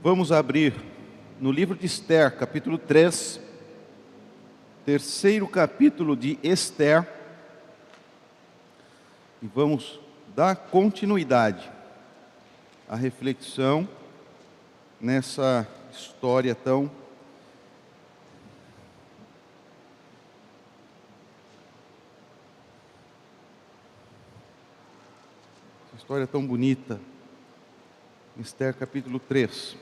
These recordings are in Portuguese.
Vamos abrir no livro de Esther, capítulo 3, terceiro capítulo de Esther, e vamos dar continuidade à reflexão nessa história tão bonita. Esther capítulo 3.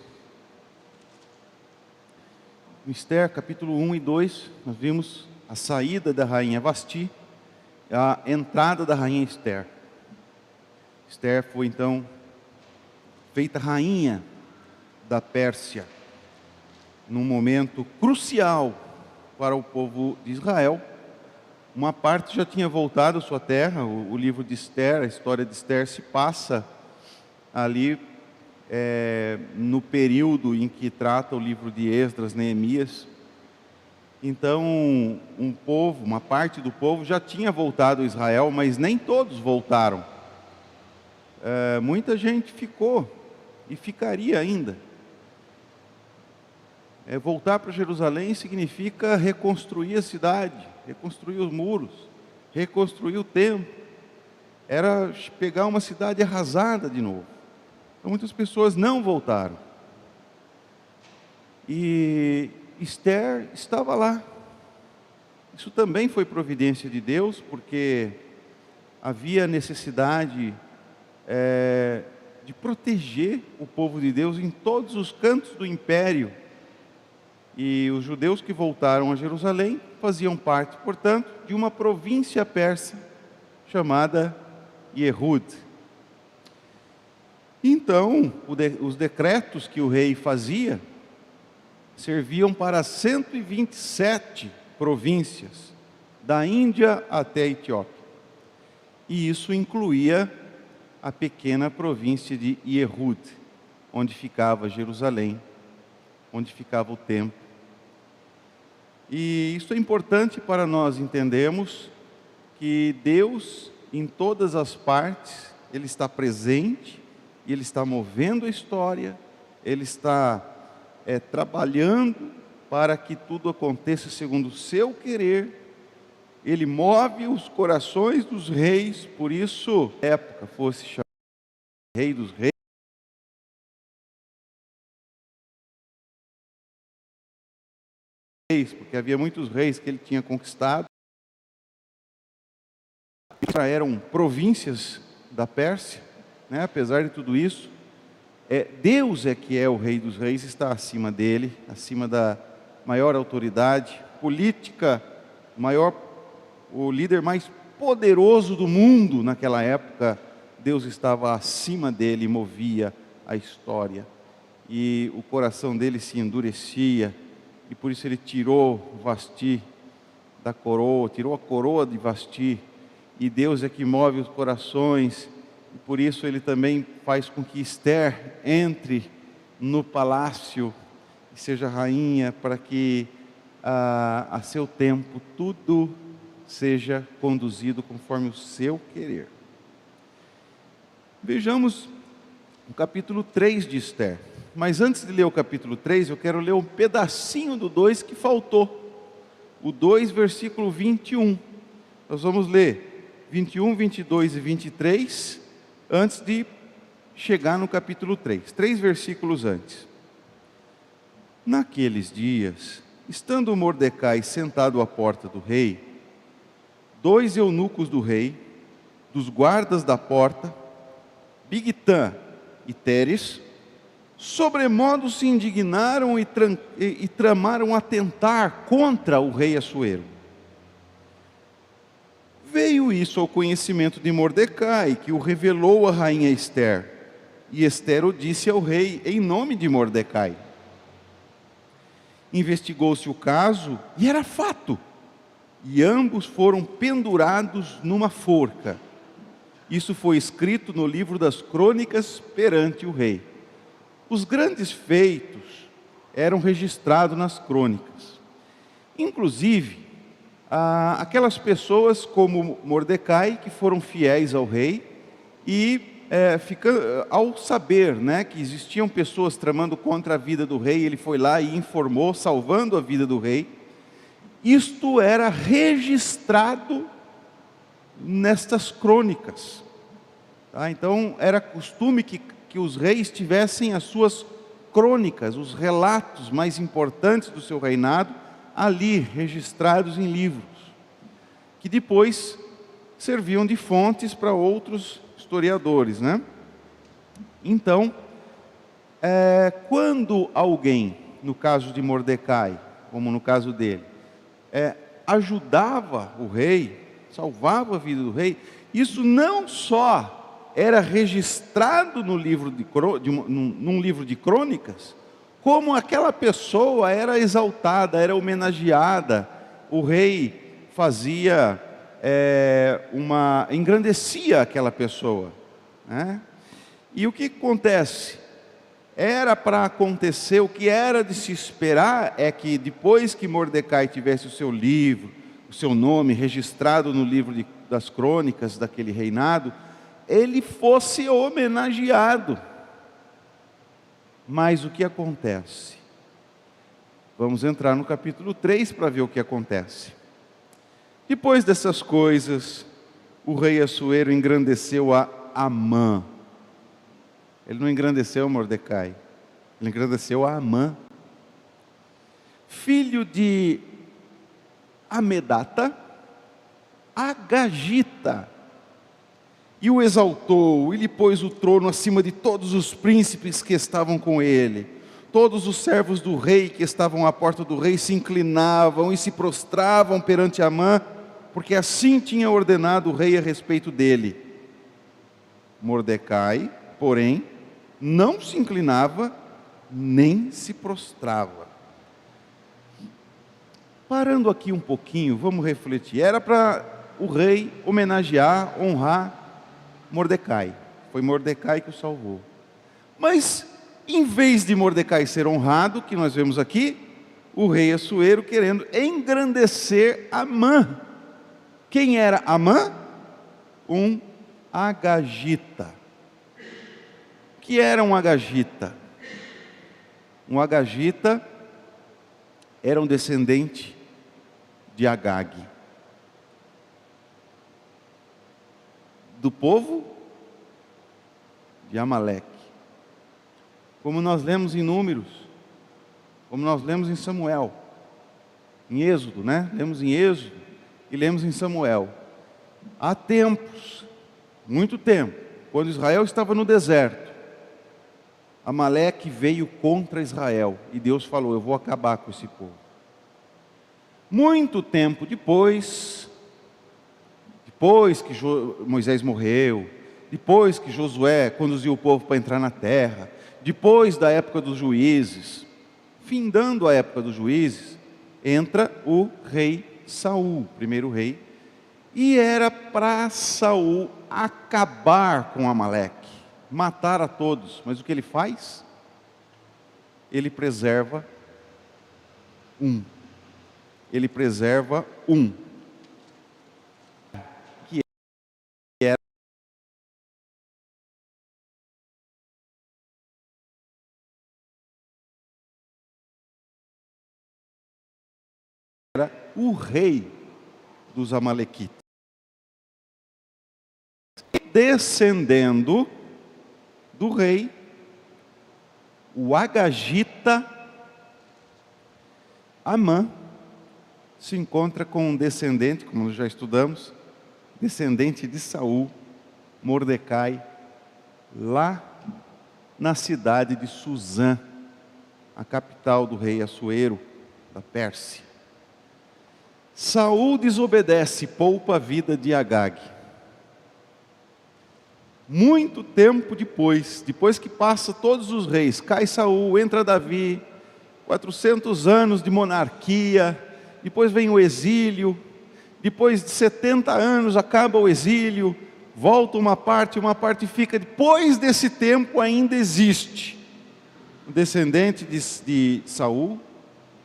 Em Esther capítulo 1 e 2, nós vimos a saída da rainha Vasti, a entrada da rainha Esther. Esther foi então feita rainha da Pérsia, num momento crucial para o povo de Israel. Uma parte já tinha voltado à sua terra. O livro de Esther, a história de Esther se passa ali no período em que trata o livro de Esdras, Neemias. Então, uma parte do povo já tinha voltado a Israel, mas nem todos voltaram. Muita gente ficou e ficaria ainda. Voltar para Jerusalém significa reconstruir a cidade, reconstruir os muros, reconstruir o templo. Era pegar uma cidade arrasada de novo. Então, muitas pessoas não voltaram. E Esther estava lá. Isso também foi providência de Deus, porque havia necessidade de proteger o povo de Deus em todos os cantos do império. E os judeus que voltaram a Jerusalém faziam parte, portanto, de uma província persa chamada Yehud. Então, os decretos que o rei fazia serviam para 127 províncias, da Índia até a Etiópia. E isso incluía a pequena província de Yehud, onde ficava Jerusalém, onde ficava o templo. E isso é importante para nós entendermos que Deus, em todas as partes, Ele está presente, Ele está movendo a história, Ele está trabalhando para que tudo aconteça segundo o seu querer. Ele move os corações dos reis, por isso, na época, fosse chamado Rei dos Reis, porque havia muitos reis que ele tinha conquistado. Eram províncias da Pérsia, né? Apesar de tudo isso, Deus é que é o Rei dos Reis, está acima dele, acima da maior autoridade política, o líder mais poderoso do mundo naquela época. Deus estava acima dele e movia a história, e o coração dele se endurecia, e por isso ele tirou Vasti da coroa, tirou a coroa de Vasti, e Deus é que move os corações, e por isso ele também faz com que Esther entre no palácio e seja rainha, para que a seu tempo tudo seja conduzido conforme o seu querer. Vejamos o capítulo 3 de Esther. Mas antes de ler o capítulo 3, eu quero ler um pedacinho do 2 que faltou. O 2, versículo 21. Nós vamos ler 21, 22 e 23, antes de chegar no capítulo 3. 3 versículos antes. Naqueles dias, estando Mordecai sentado à porta do rei, 2 eunucos do rei, dos guardas da porta, Bigtã e Teres, sobremodo se indignaram e tramaram atentar contra o rei Assuero. Veio isso ao conhecimento de Mordecai, que o revelou à rainha Esther, e Esther o disse ao rei em nome de Mordecai. Investigou-se o caso, e era fato, e ambos foram pendurados numa forca. Isso foi escrito no livro das crônicas perante o rei. Os grandes feitos eram registrados nas crônicas. Inclusive, aquelas pessoas como Mordecai, que foram fiéis ao rei e ao saber, né, que existiam pessoas tramando contra a vida do rei, ele foi lá e informou, salvando a vida do rei. Isto era registrado nestas crônicas. Tá? Então, era costume que os reis tivessem as suas crônicas, os relatos mais importantes do seu reinado, ali, registrados em livros, que depois serviam de fontes para outros historiadores, né? Então, quando alguém, no caso de Mordecai, como no caso dele, ajudava o rei, salvava a vida do rei, isso não só era registrado no livro num livro de crônicas, como aquela pessoa era exaltada, era homenageada, o rei fazia engrandecia aquela pessoa, né? E o que acontece? Era para acontecer, o que era de se esperar é que depois que Mordecai tivesse o seu livro, o seu nome registrado no livro das crônicas daquele reinado, ele fosse homenageado. Mas o que acontece? Vamos entrar no capítulo 3 para ver o que acontece. Depois dessas coisas, o rei Assuero engrandeceu a Amã. Ele não engrandeceu a Mordecai, ele engrandeceu a Amã, filho de Amedata, Agagita, e o exaltou, e lhe pôs o trono acima de todos os príncipes que estavam com ele. Todos os servos do rei que estavam à porta do rei se inclinavam e se prostravam perante Amã, porque assim tinha ordenado o rei a respeito dele. Mordecai, porém, não se inclinava, nem se prostrava. Parando aqui um pouquinho, vamos refletir. Era para o rei homenagear, honrar Mordecai. Foi Mordecai que o salvou. Mas, em vez de Mordecai ser honrado, que nós vemos aqui, o rei Assuero querendo engrandecer Amã. Quem era Amã? Um agagita. O que era um agagita? Um agagita era um descendente de Agag, do povo de Amaleque. Como nós lemos em Números, como nós lemos em Samuel, em Êxodo, né? Lemos em Êxodo e lemos em Samuel. Há tempos, muito tempo, quando Israel estava no deserto, Amaleque veio contra Israel e Deus falou: eu vou acabar com esse povo. Muito tempo depois que Moisés morreu, depois que Josué conduziu o povo para entrar na terra, depois da época dos juízes, findando a época dos juízes, entra o rei Saul, primeiro rei, e era para Saul acabar com Amaleque, matar a todos. Mas o que ele faz? Ele preserva um. Ele preserva um. Que era o rei dos amalequitas. Descendendo do rei, o agagita Amã se encontra com um descendente, como nós já estudamos, descendente de Saul, Mordecai, lá na cidade de Suzã, a capital do rei Assuero, da Pérsia. Saul desobedece, poupa a vida de Agag. Muito tempo depois que passa todos os reis, cai Saul, entra Davi, 400 anos de monarquia, depois vem o exílio, depois de 70 anos acaba o exílio, volta uma parte fica. Depois desse tempo ainda existe um descendente de Saul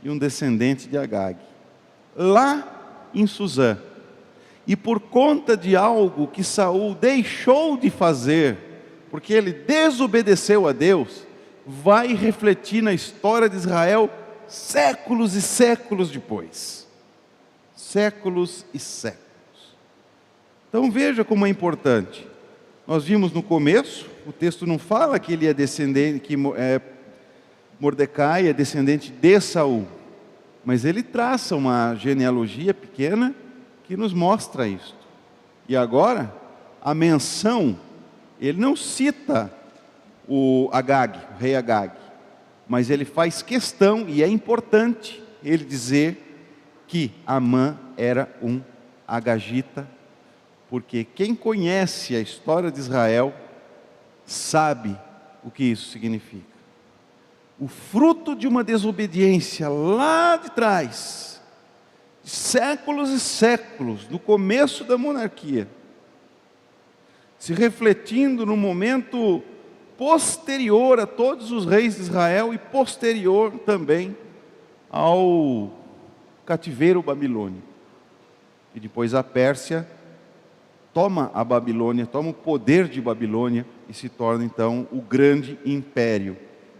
e um descendente de Agag, lá em Suzã. E por conta de algo que Saul deixou de fazer porque ele desobedeceu a Deus, vai refletir na história de Israel séculos e séculos depois. Séculos e séculos. Então veja como é importante. Nós vimos no começo, o texto não fala que ele é descendente, que Mordecai é descendente de Saul, mas ele traça uma genealogia pequena que nos mostra isso. E agora, a menção, ele não cita o Agag, o rei Agag, mas ele faz questão, e é importante ele dizer que Amã era um agagita, porque quem conhece a história de Israel sabe o que isso significa. O fruto de uma desobediência lá de trás, de séculos e séculos, no começo da monarquia, se refletindo no momento posterior a todos os reis de Israel e posterior também ao cativeiro babilônico. E depois a Pérsia toma a Babilônia, toma o poder de Babilônia e se torna então o grande império.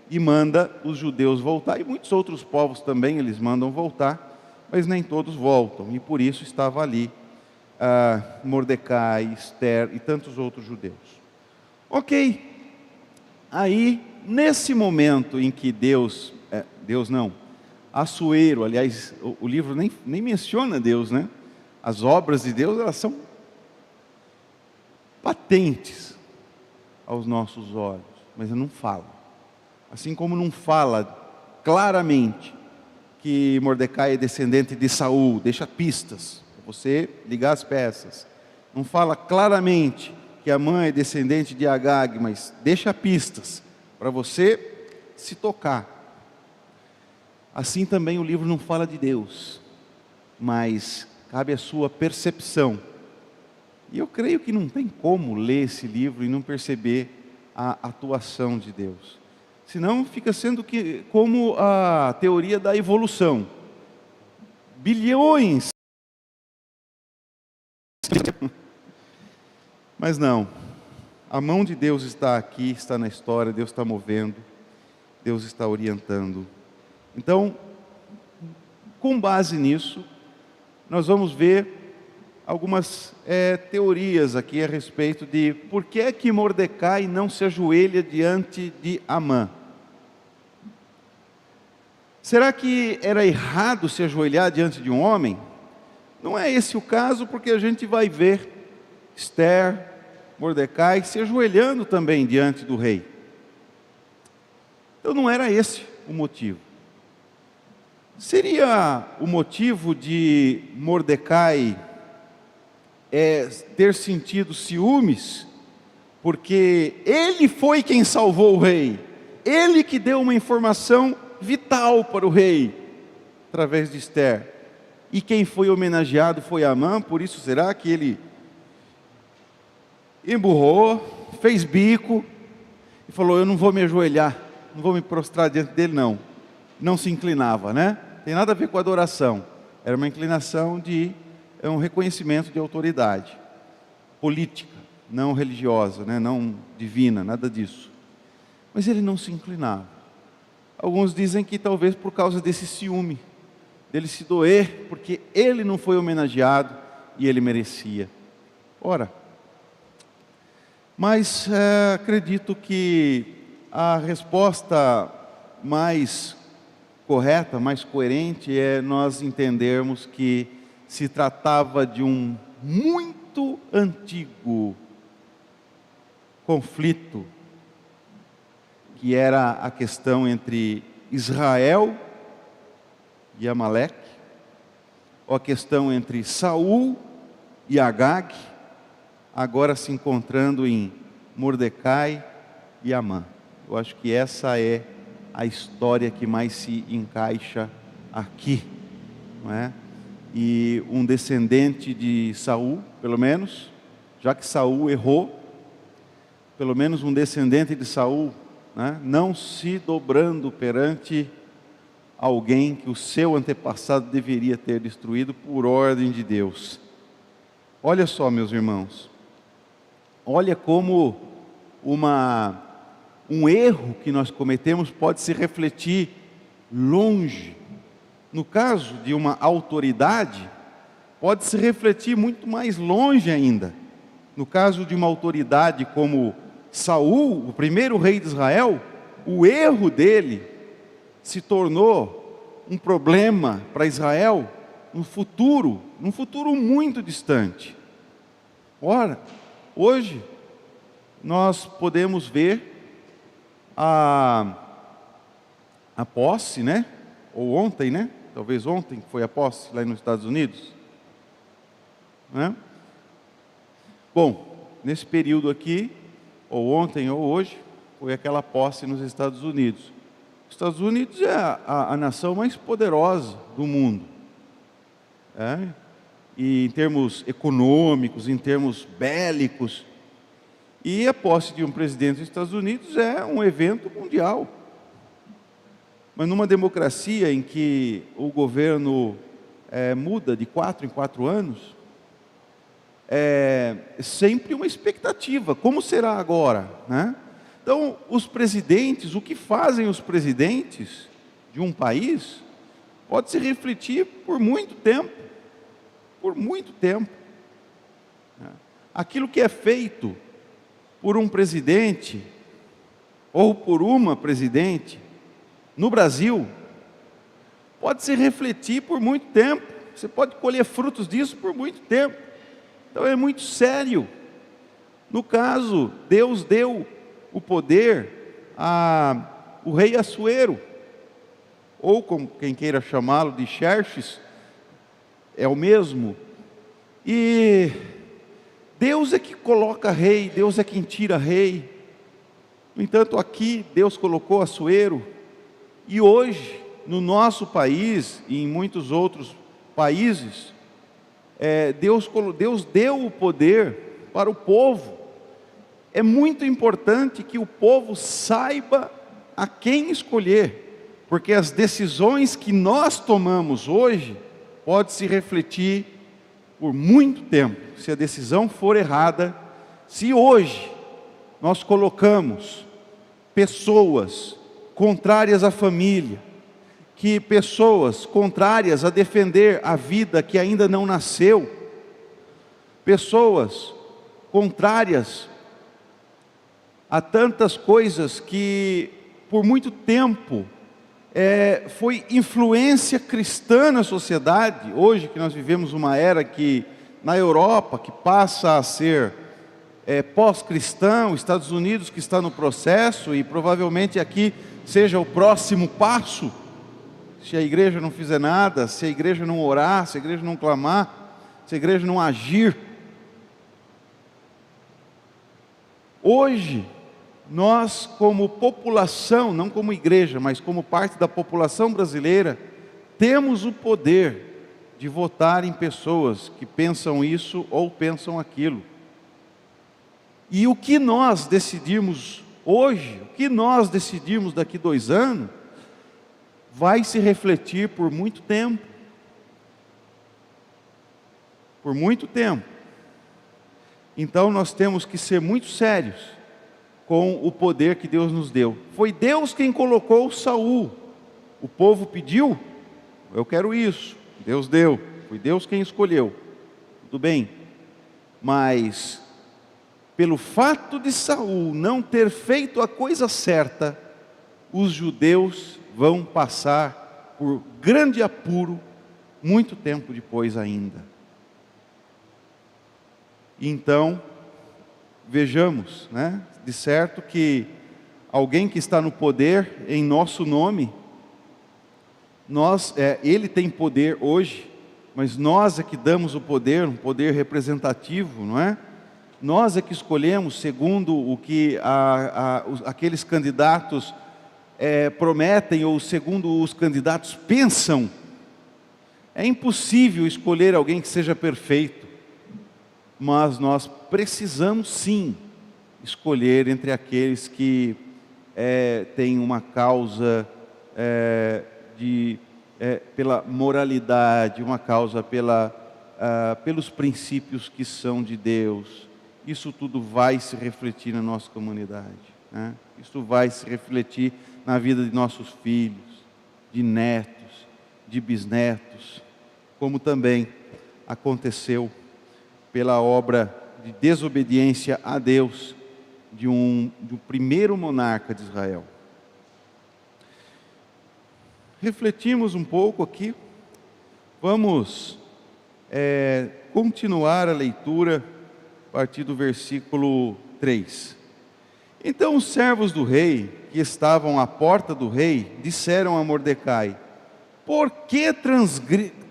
E manda os judeus voltar, e muitos outros povos também eles mandam voltar, mas nem todos voltam. E por isso estava ali Mordecai, Esther e tantos outros judeus. Ok. Aí, nesse momento em que Assuero, aliás, o livro nem menciona Deus, né? As obras de Deus, elas são patentes aos nossos olhos, mas não fala. Assim como não fala claramente que Mordecai é descendente de Saul, deixa pistas para você ligar as peças. Não fala claramente que Amã é descendente de Agag, mas deixa pistas para você se tocar. Assim também o livro não fala de Deus, mas cabe a sua percepção. E eu creio que não tem como ler esse livro e não perceber a atuação de Deus. Senão fica sendo como a teoria da evolução. Bilhões. Mas não. A mão de Deus está aqui, está na história, Deus está movendo, Deus está orientando. Então, com base nisso, nós vamos ver algumas teorias aqui a respeito de por que é que Mordecai não se ajoelha diante de Amã. Será que era errado se ajoelhar diante de um homem? Não é esse o caso, porque a gente vai ver Esther, Mordecai se ajoelhando também diante do rei. Então não era esse o motivo. Seria o motivo de Mordecai ter sentido ciúmes, porque ele foi quem salvou o rei, ele que deu uma informação vital para o rei, através de Esther, e quem foi homenageado foi Amã, por isso será que ele emburrou, fez bico, e falou, eu não vou me ajoelhar, não vou me prostrar diante dele não, não se inclinava, né? Tem nada a ver com adoração, era uma inclinação é um reconhecimento de autoridade política, não religiosa, né? Não divina, nada disso. Mas ele não se inclinava. Alguns dizem que talvez por causa desse ciúme, dele se doer, porque ele não foi homenageado e ele merecia. Ora, mas acredito que a resposta mais correta, mais coerente é nós entendermos que se tratava de um muito antigo conflito, que era a questão entre Israel e Amaleque, ou a questão entre Saul e Agag, agora se encontrando em Mordecai e Amã. Eu acho que essa é a história que mais se encaixa aqui, não é? E um descendente de Saul, pelo menos, já que Saul errou, pelo menos um descendente de Saul, né, não se dobrando perante alguém que o seu antepassado deveria ter destruído por ordem de Deus. Olha só, meus irmãos, olha como um erro que nós cometemos pode se refletir longe. No caso de uma autoridade, pode se refletir muito mais longe ainda. No caso de uma autoridade como Saul, o primeiro rei de Israel, o erro dele se tornou um problema para Israel num futuro muito distante. Ora, hoje nós podemos ver a posse, né? Ou ontem, né? Talvez ontem foi a posse lá nos Estados Unidos, né? Bom, nesse período aqui, ou ontem ou hoje, foi aquela posse nos Estados Unidos. Os Estados Unidos é a nação mais poderosa do mundo, e em termos econômicos, em termos bélicos. E a posse de um presidente dos Estados Unidos é um evento mundial. Mas numa democracia em que o governo muda de 4 em 4 anos, é sempre uma expectativa, como será agora, né? Então, os presidentes, o que fazem os presidentes de um país, pode se refletir por muito tempo, Aquilo que é feito por um presidente, ou por uma presidente, no Brasil, pode se refletir por muito tempo, você pode colher frutos disso por muito tempo. Então é muito sério. No caso, Deus deu o poder o rei Assuero, ou como quem queira chamá-lo de Xerxes, é o mesmo. E Deus é que coloca rei, Deus é quem tira rei. No entanto, aqui Deus colocou Assuero, e hoje, no nosso país e em muitos outros países, Deus deu o poder para o povo. É muito importante que o povo saiba a quem escolher, porque as decisões que nós tomamos hoje podem se refletir por muito tempo. Se a decisão for errada, se hoje nós colocamos pessoas contrárias à família, que pessoas contrárias a defender a vida que ainda não nasceu, pessoas contrárias a tantas coisas que por muito tempo foi influência cristã na sociedade. Hoje que nós vivemos uma era que na Europa, que passa a ser pós-cristão, Estados Unidos que está no processo, e provavelmente aqui seja o próximo passo, se a igreja não fizer nada, se a igreja não orar, se a igreja não clamar, se a igreja não agir. Hoje, nós como população, não como igreja, mas como parte da população brasileira, temos o poder de votar em pessoas que pensam isso ou pensam aquilo. E o que nós decidimos hoje, o que nós decidimos daqui 2 anos, vai se refletir por muito tempo. Por muito tempo. Então nós temos que ser muito sérios com o poder que Deus nos deu. Foi Deus quem colocou Saul. O povo pediu, eu quero isso. Deus deu, foi Deus quem escolheu. Tudo bem. Mas pelo fato de Saul não ter feito a coisa certa, os judeus vão passar por grande apuro muito tempo depois ainda. Então, vejamos, né? De certo que alguém que está no poder em nosso nome, ele tem poder hoje, mas nós é que damos o poder, um poder representativo, não é? Nós é que escolhemos segundo o que aqueles candidatos prometem, ou segundo os candidatos pensam. É impossível escolher alguém que seja perfeito, mas nós precisamos sim escolher entre aqueles que têm uma causa pela moralidade, uma causa pelos princípios que são de Deus, isso tudo vai se refletir na nossa comunidade, né? Isso vai se refletir na vida de nossos filhos, de netos, de bisnetos, como também aconteceu pela obra de desobediência a Deus de um primeiro monarca de Israel. Refletimos um pouco aqui, vamos continuar a leitura a partir do versículo 3. Então os servos do rei, que estavam à porta do rei, disseram a Mordecai: por que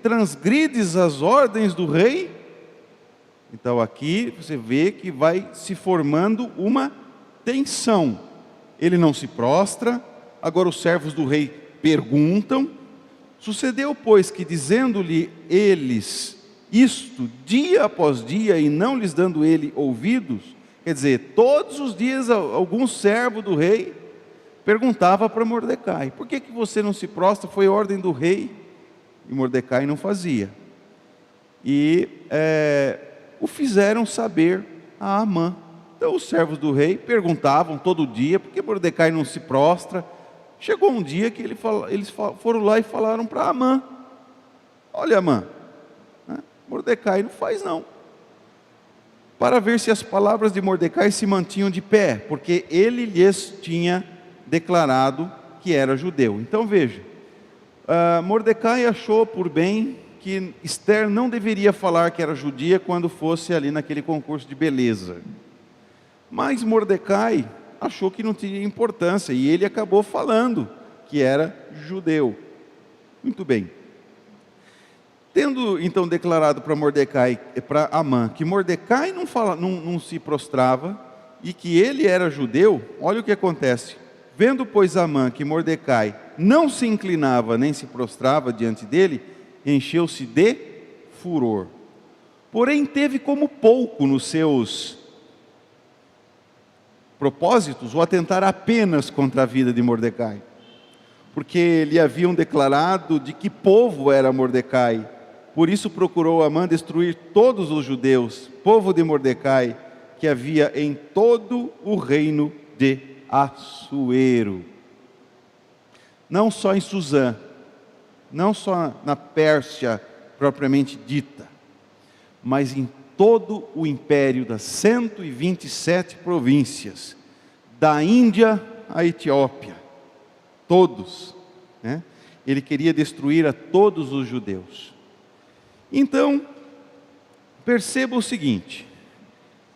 transgrides as ordens do rei? Então aqui você vê que vai se formando uma tensão. Ele não se prostra, agora os servos do rei perguntam. Sucedeu, pois, que dizendo-lhe eles isto dia após dia e não lhes dando ele ouvidos, quer dizer, todos os dias algum servo do rei perguntava para Mordecai: por que você não se prostra? Foi ordem do rei. E Mordecai não fazia. E o fizeram saber a Amã. Então os servos do rei perguntavam todo dia: por que Mordecai não se prostra? Chegou um dia que eles foram lá e falaram para Amã: olha, Amã, Mordecai não faz não. Para ver se as palavras de Mordecai se mantinham de pé, porque ele lhes tinha declarado que era judeu. Então veja, Mordecai achou por bem que Esther não deveria falar que era judia quando fosse ali naquele concurso de beleza. Mas Mordecai achou que não tinha importância e ele acabou falando que era judeu. Muito bem. Tendo então declarado para Mordecai, para Amã, que Mordecai não se prostrava e que ele era judeu, olha o que acontece. Vendo, pois, Amã que Mordecai não se inclinava nem se prostrava diante dele, encheu-se de furor. Porém, teve como pouco nos seus propósitos o atentar apenas contra a vida de Mordecai, porque lhe haviam declarado de que povo era Mordecai. Por isso procurou Amã destruir todos os judeus, povo de Mordecai, que havia em todo o reino de Assuero. Não só em Suzã, não só na Pérsia propriamente dita, mas em todo o império das 127 províncias, da Índia à Etiópia, todos, né? Ele queria destruir a todos os judeus. Então, perceba o seguinte: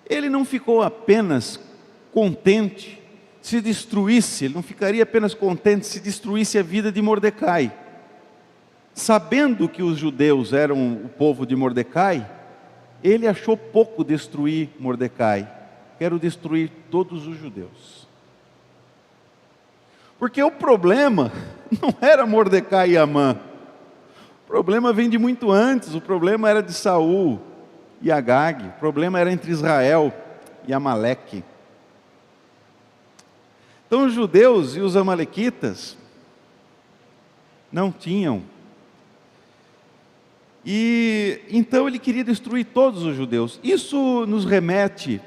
ele não ficou apenas contente se destruísse, ele não ficaria apenas contente se destruísse a vida de Mordecai. Sabendo que os judeus eram o povo de Mordecai, ele achou pouco destruir Mordecai. Quero destruir todos os judeus. Porque o problema não era Mordecai e Amã. O problema vem de muito antes. O problema era de Saul e Agag. O problema era entre Israel e Amaleque. Então os judeus e os amalequitas não tinham. E então ele queria destruir todos os judeus. Isso nos remete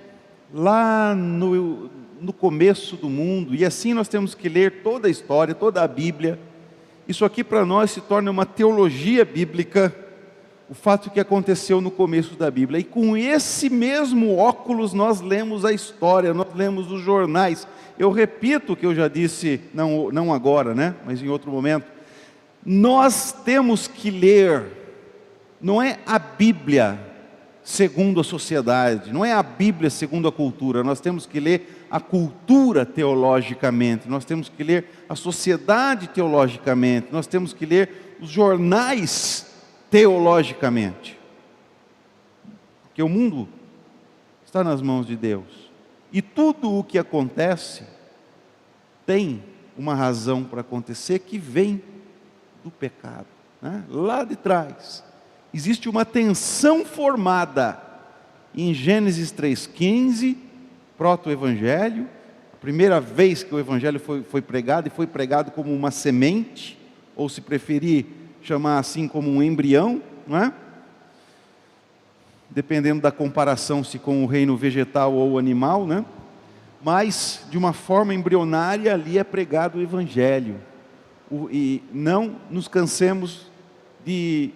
lá no começo do mundo. E assim nós temos que ler toda a história, toda a Bíblia. Isso aqui para nós se torna uma teologia bíblica, o fato que aconteceu no começo da Bíblia. E com esse mesmo óculos nós lemos a história, nós lemos os jornais. Eu repito o que eu já disse, não agora, né? Mas em outro momento. Nós temos que ler, não é a Bíblia segundo a sociedade, não é a Bíblia segundo a cultura. Nós temos que ler a cultura teologicamente, nós temos que ler a sociedade teologicamente, nós temos que ler os jornais teologicamente. Porque o mundo está nas mãos de Deus. E tudo o que acontece tem uma razão para acontecer que vem do pecado, né? Lá de trás existe uma tensão formada em Gênesis 3,15, proto-evangelho, a primeira vez que o evangelho foi pregado, e foi pregado como uma semente, ou se preferir chamar assim como um embrião, não é? dependendo da comparação, se com o reino vegetal ou animal, né? Mas, de uma forma embrionária, ali é pregado o Evangelho. E não nos cansemos de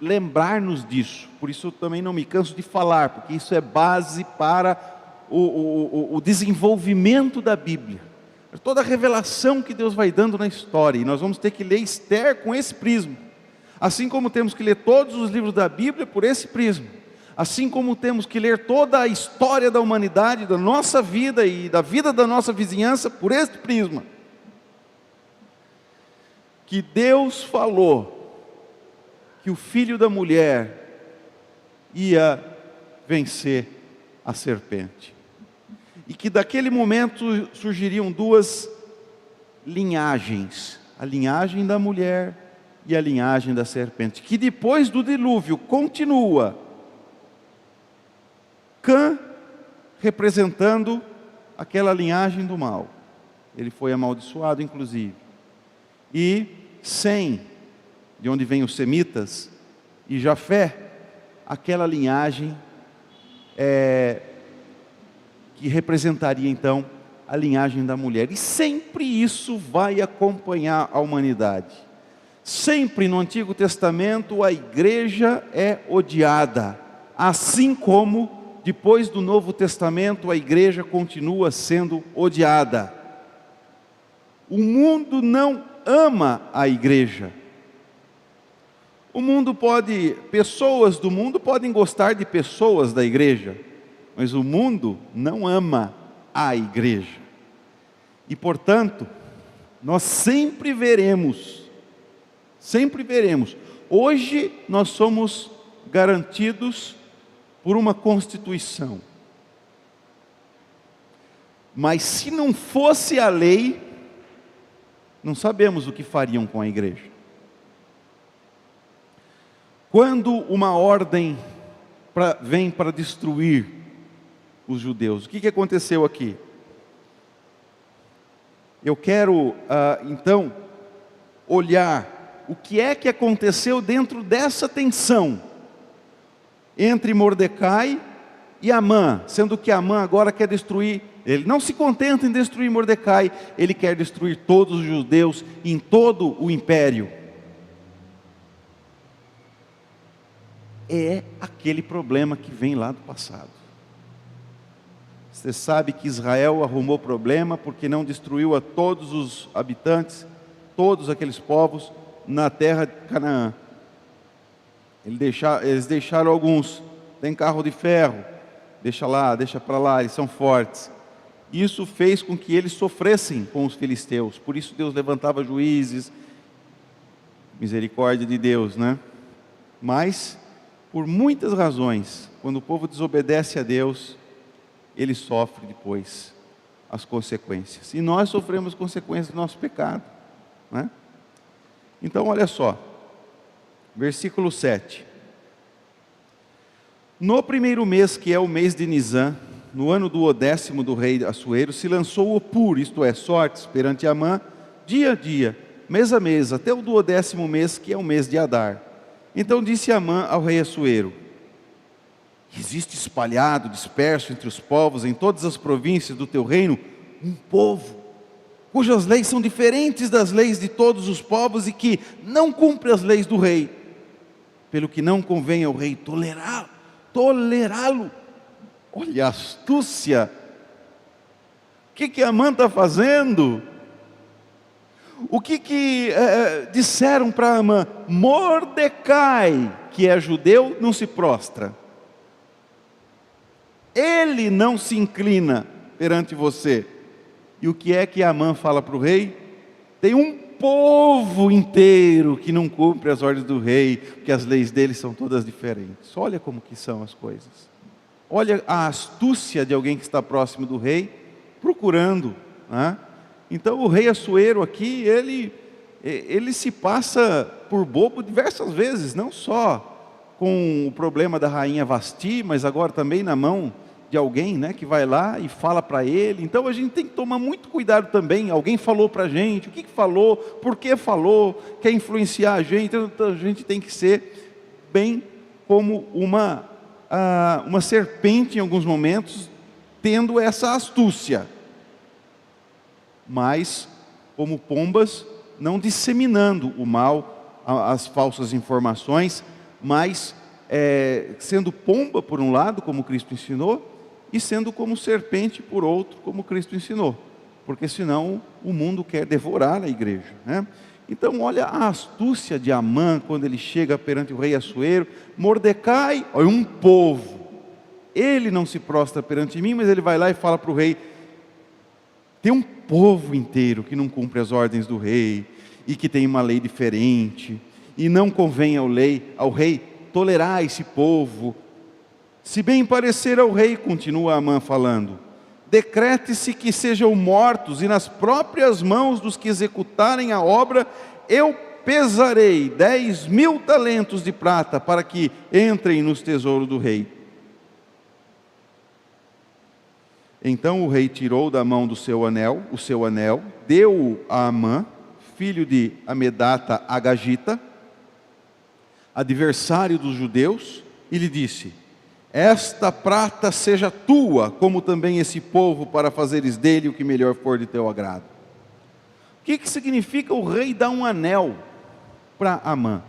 lembrar-nos disso. Por isso eu também não me canso de falar, porque isso é base para o desenvolvimento da Bíblia. Toda a revelação que Deus vai dando na história. E nós vamos ter que ler Esther com esse prisma. Assim como temos que ler todos os livros da Bíblia por esse prisma. Assim como temos que ler toda a história da humanidade, da nossa vida e da vida da nossa vizinhança por esse prisma. Que Deus falou que o filho da mulher ia vencer a serpente. E que daquele momento surgiriam duas linhagens. A linhagem da mulher e a linhagem da serpente. Que depois do dilúvio continua. Cã representando aquela linhagem do mal. Ele foi amaldiçoado, inclusive. E Sem, de onde vêm os semitas, e Jafé, aquela linhagem que representaria então a linhagem da mulher. E sempre isso vai acompanhar a humanidade. Sempre no Antigo Testamento a igreja é odiada, assim como depois do Novo Testamento a igreja continua sendo odiada. O mundo não ama a igreja. Pessoas do mundo podem gostar de pessoas da igreja, mas o mundo não ama a igreja. E portanto, nós sempre veremos. Hoje nós somos garantidos por uma Constituição. Mas se não fosse a lei, não sabemos o que fariam com a igreja. Quando uma ordem vem para destruir os judeus, o que aconteceu aqui? Eu quero então olhar o que é que aconteceu dentro dessa tensão entre Mordecai e Amã, sendo que Amã agora quer destruir. Ele não se contenta em destruir Mordecai, ele quer destruir todos os judeus em todo o império. É aquele problema que vem lá do passado. Você sabe que Israel arrumou problema porque não destruiu a todos os habitantes, todos aqueles povos na terra de Canaã. Eles deixaram alguns, tem carro de ferro, deixa lá, deixa para lá, eles são fortes. Isso fez com que eles sofressem com os filisteus, por isso Deus levantava juízes, misericórdia de Deus, né? Mas, por muitas razões, quando o povo desobedece a Deus, ele sofre depois as consequências. E nós sofremos consequências do nosso pecado, né? Então, olha só, versículo 7. No primeiro mês, que é o mês de Nisã, no ano do 10º do rei Assuero, se lançou o Opur, isto é, sortes, perante Amã, dia a dia, mês a mês, até o do 10º mês, que é o mês de Adar. Então disse Amã ao rei Assuero: existe espalhado, disperso entre os povos, em todas as províncias do teu reino, um povo, cujas leis são diferentes das leis de todos os povos e que não cumpre as leis do rei, pelo que não convém ao rei tolerá-lo. Olha a astúcia. O que Amã está fazendo? O que disseram para Amã? Mordecai, que é judeu, não se prostra. Ele não se inclina perante você. E o que é que Amã fala para o rei? Tem um povo inteiro que não cumpre as ordens do rei, porque as leis dele são todas diferentes. Olha como que são as coisas. Olha a astúcia de alguém que está próximo do rei, procurando, né? Então o rei Assuero aqui, ele se passa por bobo diversas vezes, não só com o problema da rainha Vasti, mas agora também na mão de alguém, né, que vai lá e fala para ele. Então a gente tem que tomar muito cuidado também. Alguém falou para a gente, o que falou, por que falou, quer influenciar a gente. Então a gente tem que ser bem como uma uma serpente em alguns momentos, tendo essa astúcia. Mas, como pombas, não disseminando o mal, as falsas informações, mas sendo pomba por um lado, como Cristo ensinou, e sendo como serpente por outro, como Cristo ensinou. Porque senão o mundo quer devorar a igreja, né? Então olha a astúcia de Amã, quando ele chega perante o rei Assuero. Mordecai, olha, um povo, ele não se prostra perante mim, mas ele vai lá e fala para o rei: tem um povo inteiro que não cumpre as ordens do rei, e que tem uma lei diferente, e não convém ao rei tolerar esse povo. Se bem parecer ao rei, continua Amã falando, decrete-se que sejam mortos, e nas próprias mãos dos que executarem a obra, eu pesarei 10.000 talentos de prata, para que entrem nos tesouros do rei. Então o rei tirou da mão do o seu anel, deu-o a Amã, filho de Amedata Agagita, adversário dos judeus, e lhe disse: esta prata seja tua, como também esse povo, para fazeres dele o que melhor for de teu agrado. O que significa o rei dar um anel para Amã?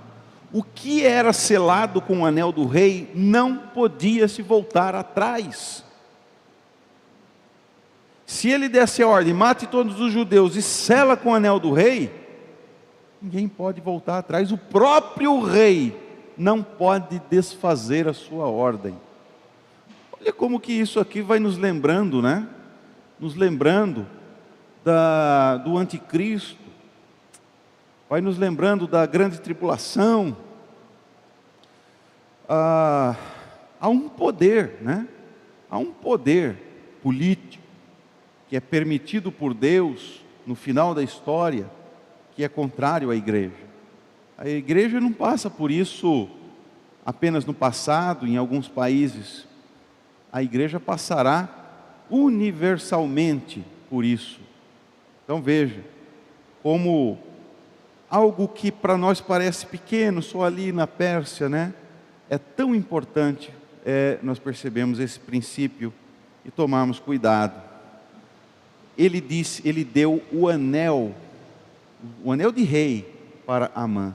O que era selado com o anel do rei não podia se voltar atrás. Se ele desse a ordem, mate todos os judeus e sela com o anel do rei, ninguém pode voltar atrás. O próprio rei não pode desfazer a sua ordem. Olha como que isso aqui vai nos lembrando, né? Nos lembrando do anticristo, vai nos lembrando da grande tribulação. Há um poder, né? Há um poder político que é permitido por Deus no final da história, que é contrário à igreja. A igreja não passa por isso apenas no passado, em alguns países. A igreja passará universalmente por isso. Então veja, como algo que para nós parece pequeno, só ali na Pérsia, né? É tão importante, nós percebemos esse princípio e tomarmos cuidado. Ele deu o anel de rei para Amã.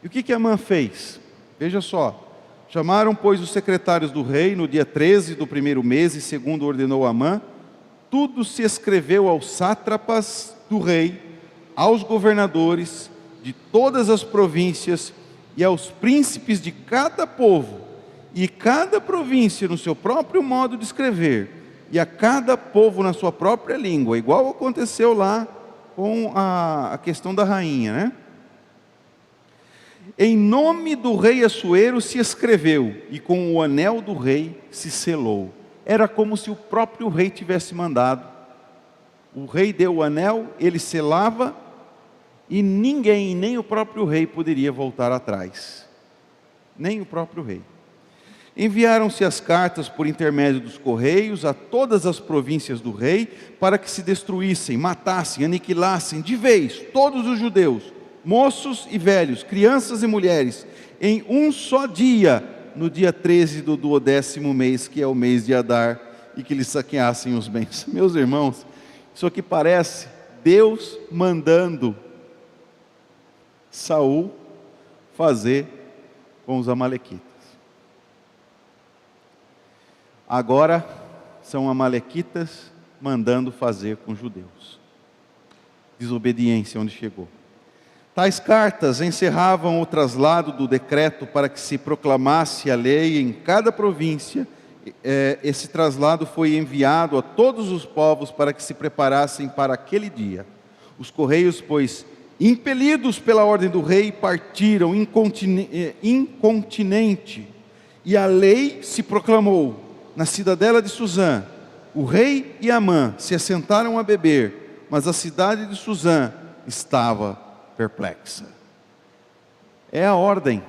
E o que Amã fez? Veja só. Chamaram, pois, os secretários do rei no dia 13 do primeiro mês, e segundo ordenou Amã, tudo se escreveu aos sátrapas do rei, aos governadores de todas as províncias e aos príncipes de cada povo, e cada província no seu próprio modo de escrever, e a cada povo na sua própria língua, igual aconteceu lá com a questão da rainha, né? Em nome do rei Assuero se escreveu, e com o anel do rei se selou. Era como se o próprio rei tivesse mandado. O rei deu o anel, ele selava, e ninguém, nem o próprio rei, poderia voltar atrás. Nem o próprio rei. Enviaram-se as cartas por intermédio dos correios a todas as províncias do rei, para que se destruíssem, matassem, aniquilassem de vez todos os judeus, moços e velhos, crianças e mulheres, em um só dia, no dia 13 do 12º mês, que é o mês de Adar, e que lhes saqueassem os bens. Meus irmãos, isso aqui parece Deus mandando Saul fazer com os amalequitas. Agora são amalequitas mandando fazer com os judeus. Desobediência onde chegou. Tais cartas encerravam o traslado do decreto para que se proclamasse a lei em cada província. Esse traslado foi enviado a todos os povos para que se preparassem para aquele dia. Os correios, pois, impelidos pela ordem do rei, partiram incontinente, e a lei se proclamou na cidadela de Suzã. O rei e Amã se assentaram a beber, mas a cidade de Suzã estava perplexa. É a ordem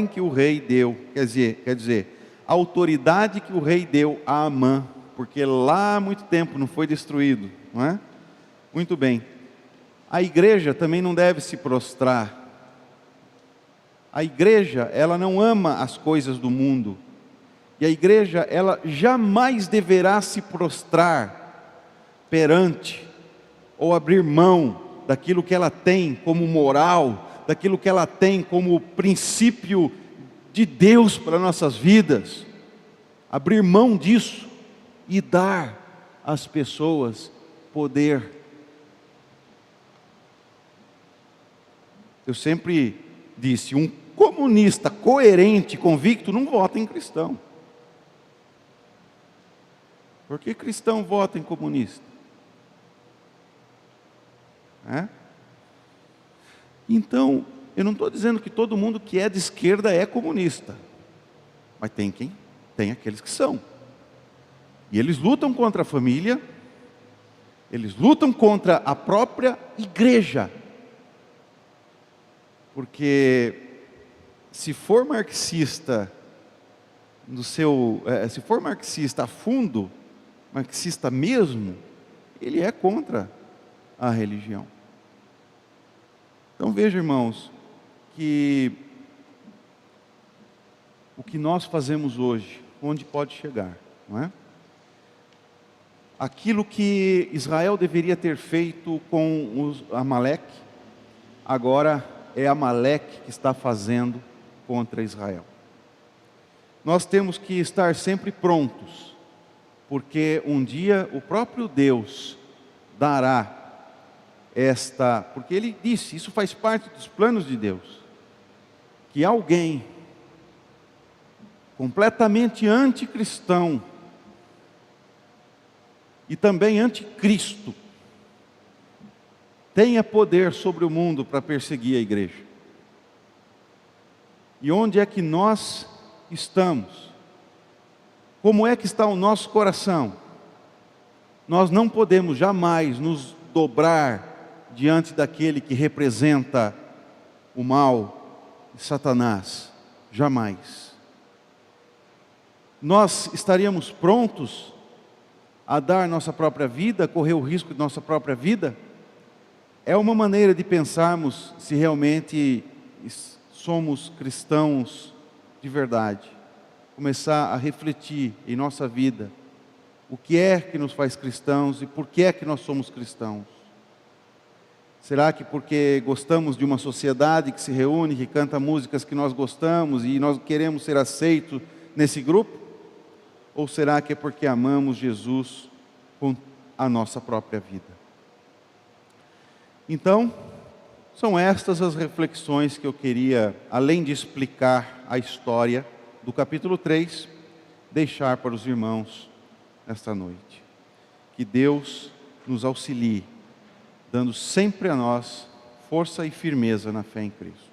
que o rei deu, quer dizer, a autoridade que o rei deu a Amã, porque lá há muito tempo não foi destruído, não é? Muito bem. A igreja também não deve se prostrar. A igreja, ela não ama as coisas do mundo, E a igreja, ela jamais deverá se prostrar perante ou abrir mão daquilo que ela tem como moral, daquilo que ela tem como princípio de Deus para nossas vidas. Abrir mão disso e dar às pessoas poder. Eu sempre disse, um comunista coerente, convicto, não vota em cristão. Por que cristão vota em comunista? Então, eu não estou dizendo que todo mundo que é de esquerda é comunista. Mas tem aqueles que são. E eles lutam contra a família, eles lutam contra a própria igreja. Porque se for marxista se for marxista a fundo, marxista mesmo, ele é contra a religião. Então veja, irmãos, que o que nós fazemos hoje, onde pode chegar, não é? Aquilo que Israel deveria ter feito com Amaleque, agora é Amaleque que está fazendo contra Israel. Nós temos que estar sempre prontos, porque um dia o próprio Deus dará porque Ele disse, isso faz parte dos planos de Deus, que alguém completamente anticristão e também anticristo tenha poder sobre o mundo para perseguir a igreja. E onde é que nós estamos? Como é que está o nosso coração? Nós não podemos jamais nos dobrar diante daquele que representa o mal, Satanás. Jamais. Nós estaríamos prontos a dar nossa própria vida, correr o risco de nossa própria vida? É uma maneira de pensarmos se realmente somos cristãos de verdade. Começar a refletir em nossa vida o que é que nos faz cristãos e por que é que nós somos cristãos. Será que porque gostamos de uma sociedade que se reúne, que canta músicas que nós gostamos e nós queremos ser aceitos nesse grupo? Ou será que é porque amamos Jesus com a nossa própria vida? Então, são estas as reflexões que eu queria, além de explicar a história do capítulo 3, deixar para os irmãos esta noite. Que Deus nos auxilie, dando sempre a nós força e firmeza na fé em Cristo.